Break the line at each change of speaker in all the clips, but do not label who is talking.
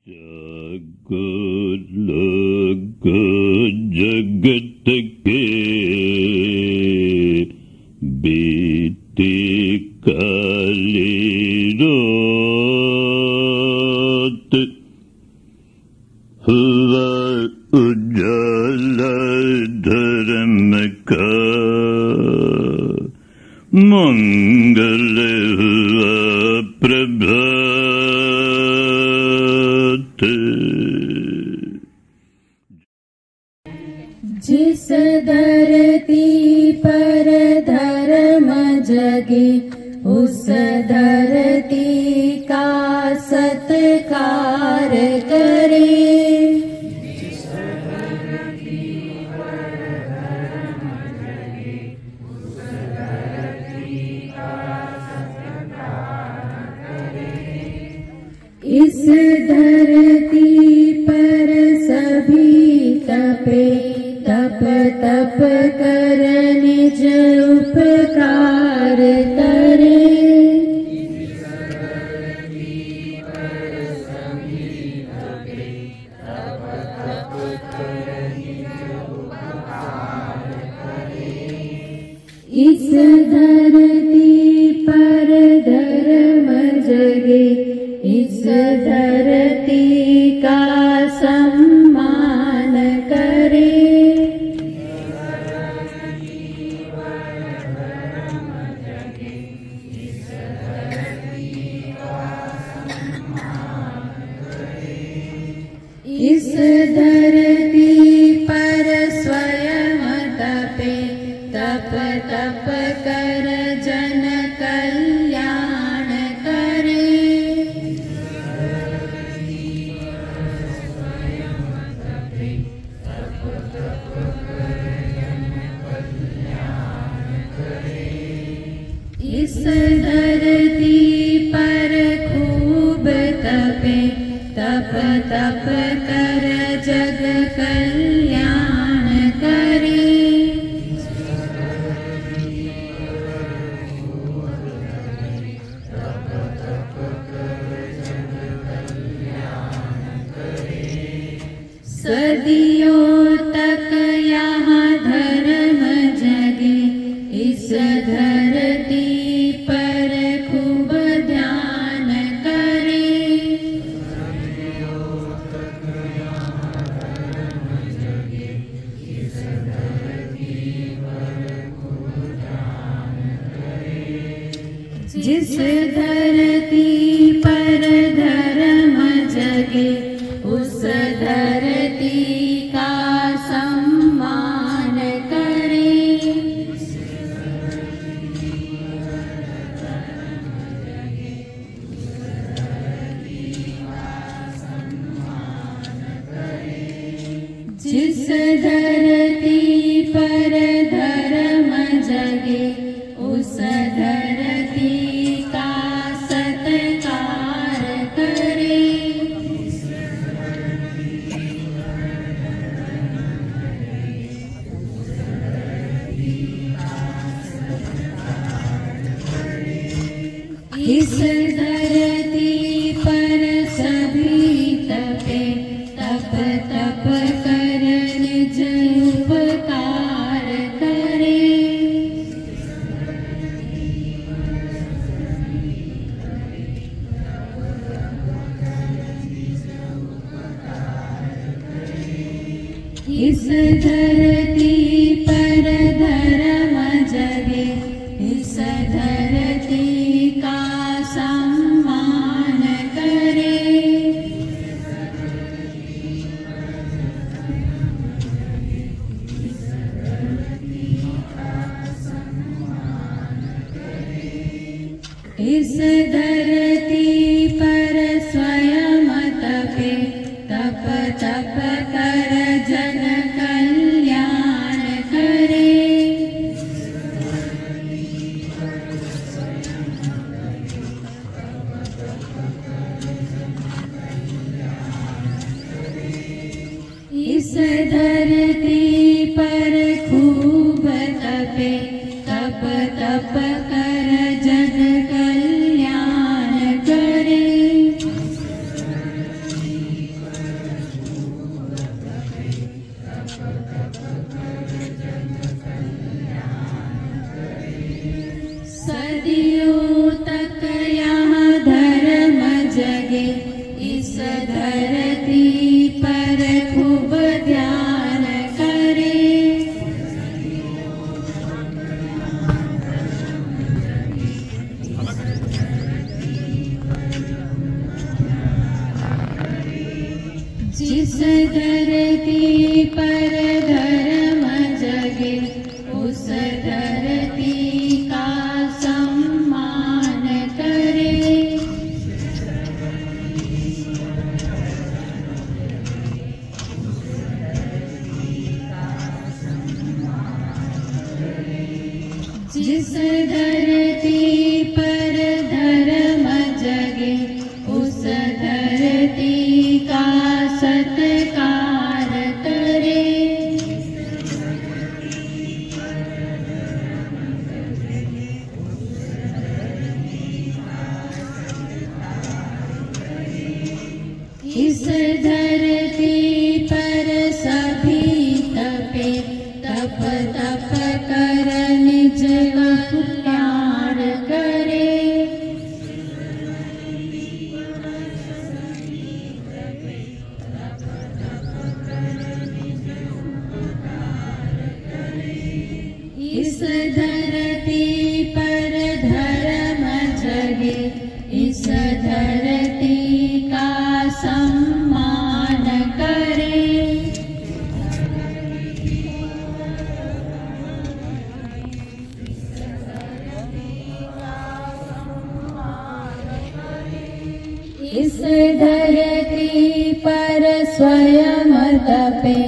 जागो जगत के बीती काली रात हुआ उजाला धर्म का मंगल हुआ प्रभात।
जिस धरती पर धर्म जगे उस धरती का सत्कार करे। जिस धरती पर धर्म जगे उस धरती का सत्कार करे। इस धरती पर सभी तपे तप तप कर निज उपकार करे। इस धरती पर सभी तपे तप तप कर निज उपकार करे। इस धरती पर धर्म जगे इस धरती का सम्मान करे। इस धरती पर स्वयं तपे तप तप कर जन कल्याण करे। इस धरती पर खूब तपे तप तप कर जग कल्याण करे। सदियों तक यहाँ धर्म जगे इस धरती पर खूब ध्यान करे। जिस धरती पर धर्म जगे उस धरती का सम्मान करे। जिस धरती पर धर्म जगे उस धरती का सत्कार करे। इस धरती पर सभी तपे तप तप कर निज उपकार करे। इस धरती पर धर्म जगे इस धरती का सम्मान करे। इस धरती पर स्वयं तपे तप तप कर जन कल्याण करे। इस धरती पर खूब तपे तप तप कर जन कल्याण करे। धरती पर खूब ध्यान करे। जिस धरती पर धर्म जगे उस धरती का सम्मान करे। जिस धरती पर धर्म जगे उस धरती का सत्कार करे। इस धरती पर सभी तपे तप तप कर निज कल्याण करे। इस धरती पर धर्म जगे इस धरती का सम्मान करे। इस धरती पर स्वयं तपे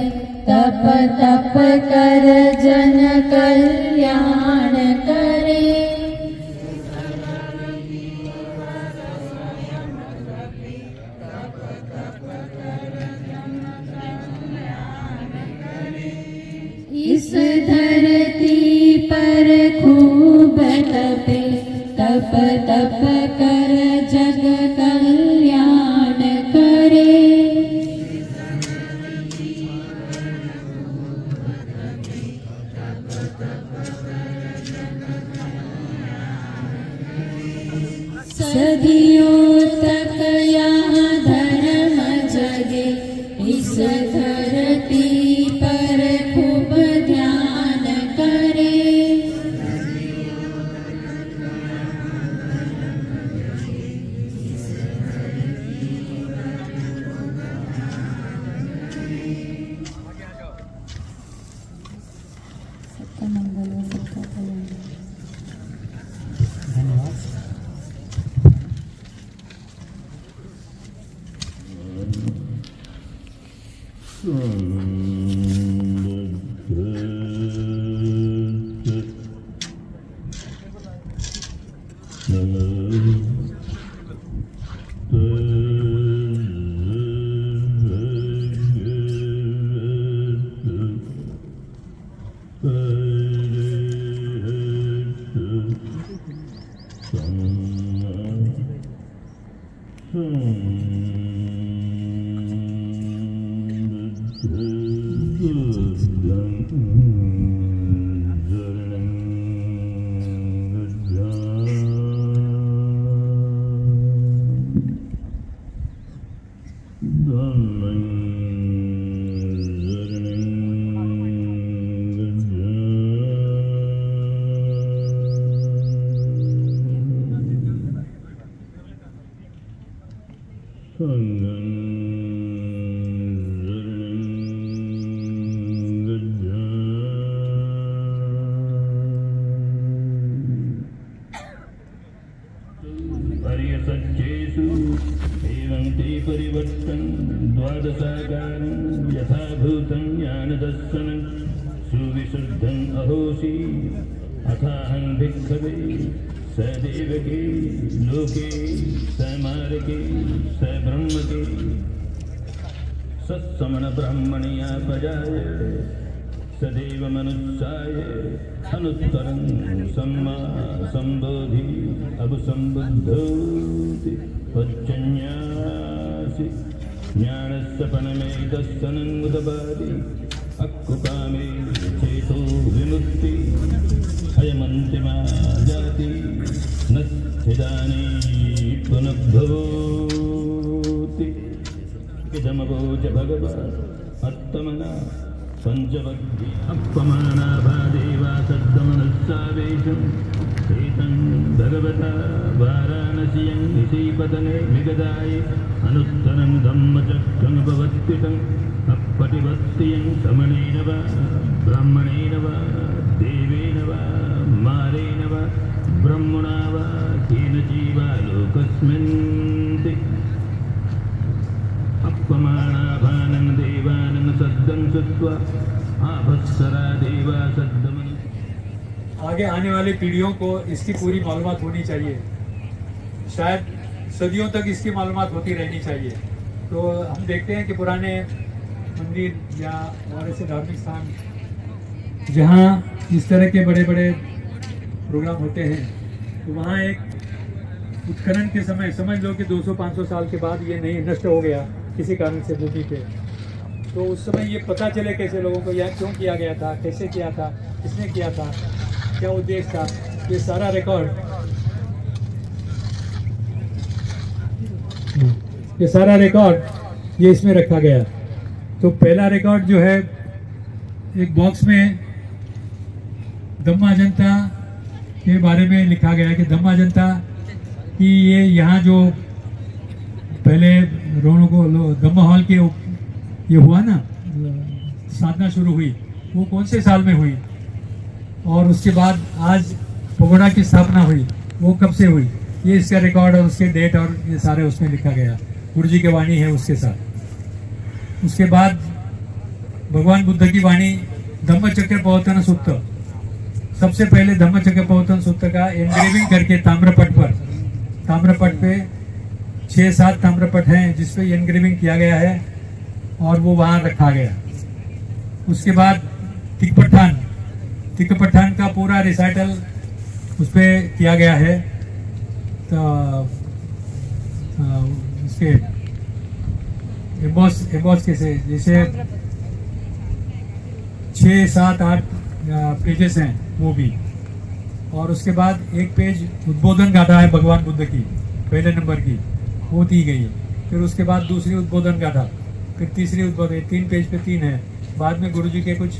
तप तप कर जन कल्याण करे। इस धरती पर खूब तपे तप तप कर जग कल्याण करे। सदियों तक यहाँ धर्म जगे इस धरती पर खूब ध्यान करे। सबका मंगल हो, सबका कल्याण।
धन्यवाद।
पर्यसज्जेषु एवं ते परिवर्तन् द्वादशाकारं यथाभूतं ज्ञानदर्शनं सुविशुद्धम् अहोसि अथाहं भिक्षवे सदेवके लोके समारके सब्रह्मके सत्समन ब्रह्मणिया प्रजाय सदैव मनुष्याय अनुत्तरं सम्मा संबोधि अभिसंबुद्धोति पच्चन्यासि ज्ञानस्य पनमेतस्सनं मुदबादि अक्कुकामे चेतो विमुक्ति अयमन्तिमा जाति नच्छिदानी पुनर्भवति जमवोच भगवान् अत्तमना पंचवग्नि अपमानाभादेवा सद्गमनस्सावेशम् एतं भगवता वाराणसीयं निशीपतने विगदाय अनुत्तरं धम्मचक्रमपवत्पितम् अपटिवत्तियं समनेन वा ब्राह्मणेन वा देवेन वा मारेण वा ब्रह्मणा वा केनचिवा लोकस्मिन् अपमानाभानं देवानं सद्गं श्रुत्वा आभत्सरा देवा सद्गमन।
आगे आने वाली पीढ़ियों को इसकी पूरी मालूमात होनी चाहिए, शायद सदियों तक इसकी मालूमात होती रहनी चाहिए। तो हम देखते हैं कि पुराने मंदिर या और ऐसे धार्मिक स्थान जहाँ इस तरह के बड़े बड़े प्रोग्राम होते हैं, तो वहाँ एक उत्खनन के समय समझ लो कि 200-500 साल के बाद ये नहीं नष्ट हो गया किसी कारण से भूमि पे, तो उस समय ये पता चले कैसे लोगों को यह क्यों किया गया था, कैसे किया था, किसने किया था, क्या उद्देश्य था, ये सारा रिकॉर्ड ये इसमें रखा गया। तो पहला रिकॉर्ड जो है एक बॉक्स में धम्माजनता के बारे में लिखा गया कि धम्माजनता कि ये यहाँ जो पहले रोणों को धम्मा हॉल के ये हुआ ना, साधना शुरू हुई, वो कौन से साल में हुई, और उसके बाद आज पगोड़ा की स्थापना हुई वो कब से हुई, ये इसका रिकॉर्ड और उसके डेट और ये सारे उसमें लिखा गया। गुरु जी की वाणी है उसके साथ। उसके बाद भगवान बुद्ध की वाणी धम्मचक्र प्रवर्तन सूत्र, सबसे पहले धम्मचक्र प्रवर्तन सूत्र का एनग्रेविंग करके ताम्रपट पे 6-7 ताम्रपट हैं जिसपे एनग्रेविंग किया गया है और वो वहां रखा गया। उसके बाद तिक पठान का पूरा रिसाइटल उस पर किया गया है। तो उसके एम्बॉस कैसे जैसे 6-7-8 पेजेस हैं वो भी, और उसके बाद एक पेज उद्बोधन गाथा है भगवान बुद्ध की पहले नंबर की, वो दी गई है। फिर उसके बाद दूसरी उद्बोधन गाथा, फिर तीसरी उद्बोधन, 3 पेज पे 3 है। बाद में गुरु जी के कुछ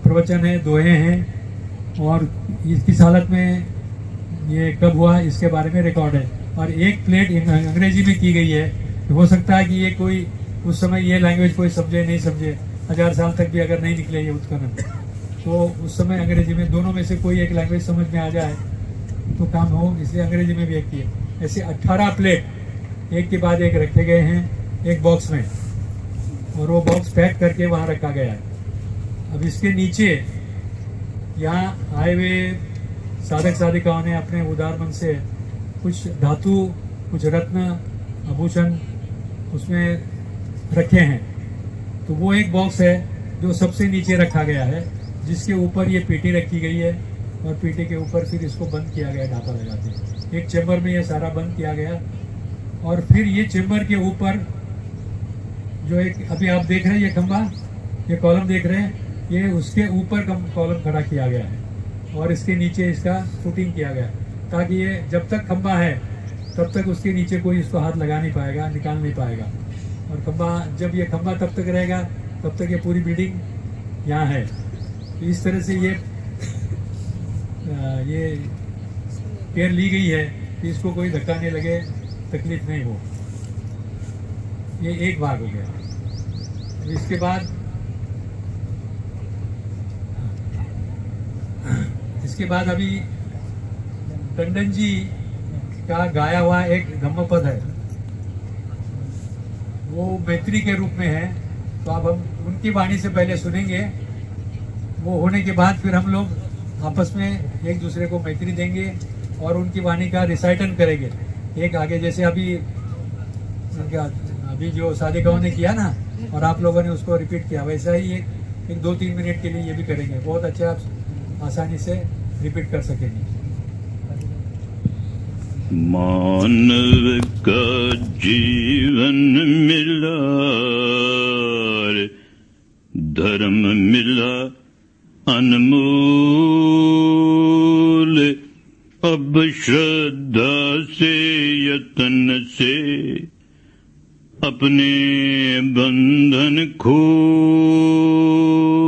प्रवचन है, दोहे हैं, और किस हालत में ये कब हुआ इसके बारे में रिकॉर्ड है। और एक प्लेट अंग्रेजी में की गई है। तो हो सकता है कि ये कोई उस समय ये लैंग्वेज कोई समझे नहीं समझे, 1000 साल तक भी अगर नहीं निकले ये उत्खनन, तो उस समय अंग्रेजी में दोनों में से कोई एक लैंग्वेज समझ में आ जाए तो काम हो, इसलिए अंग्रेजी में भी एक की है। ऐसे 18 प्लेट एक के बाद एक रखे गए हैं एक बॉक्स में, और वो बॉक्स पैक करके वहाँ रखा गया है। अब इसके नीचे यहाँ आए हुए साधक साधिकाओं ने अपने उदार मन से कुछ धातु, कुछ रत्न, आभूषण उसमें रखे हैं। तो वो एक बॉक्स है जो सबसे नीचे रखा गया है, जिसके ऊपर ये पेटी रखी गई है, और पेटी के ऊपर फिर इसको बंद किया गया ढापा लगाते। एक चेम्बर में ये सारा बंद किया गया, और फिर ये चेम्बर के ऊपर जो एक अभी आप देख रहे हैं ये खंबा, ये कॉलम देख रहे हैं, ये उसके ऊपर कॉलम खड़ा किया गया है, और इसके नीचे इसका फुटिंग किया गया, ताकि ये जब तक खंबा है तब तक उसके नीचे कोई इसको हाथ लगा नहीं पाएगा, निकाल नहीं पाएगा। और खंबा, जब ये खंबा तब तक रहेगा तब तक ये पूरी बिल्डिंग यहाँ है। तो इस तरह से ये केयर ली गई है कि इसको कोई धक्का नहीं लगे, तकलीफ नहीं हो। ये एक भाग हो गया। इसके बाद अभी टंडन जी का गाया हुआ एक धम्मपद है, वो मैत्री के रूप में है। तो अब हम उनकी वाणी से पहले सुनेंगे, वो होने के बाद फिर हम लोग आपस में एक दूसरे को मैत्री देंगे और उनकी वाणी का रिसाइटन करेंगे एक आगे, जैसे अभी जो साधिकाओं ने किया ना और आप लोगों ने उसको रिपीट किया, वैसा ही एक 2-3 मिनट के लिए ये भी करेंगे। बहुत अच्छा, आप आसानी से रिपीट कर सकेंगे।
मानव का जीवन मिला, धर्म मिला अनमोल, अब श्रद्धा से यत्न से अपने बंधन खोल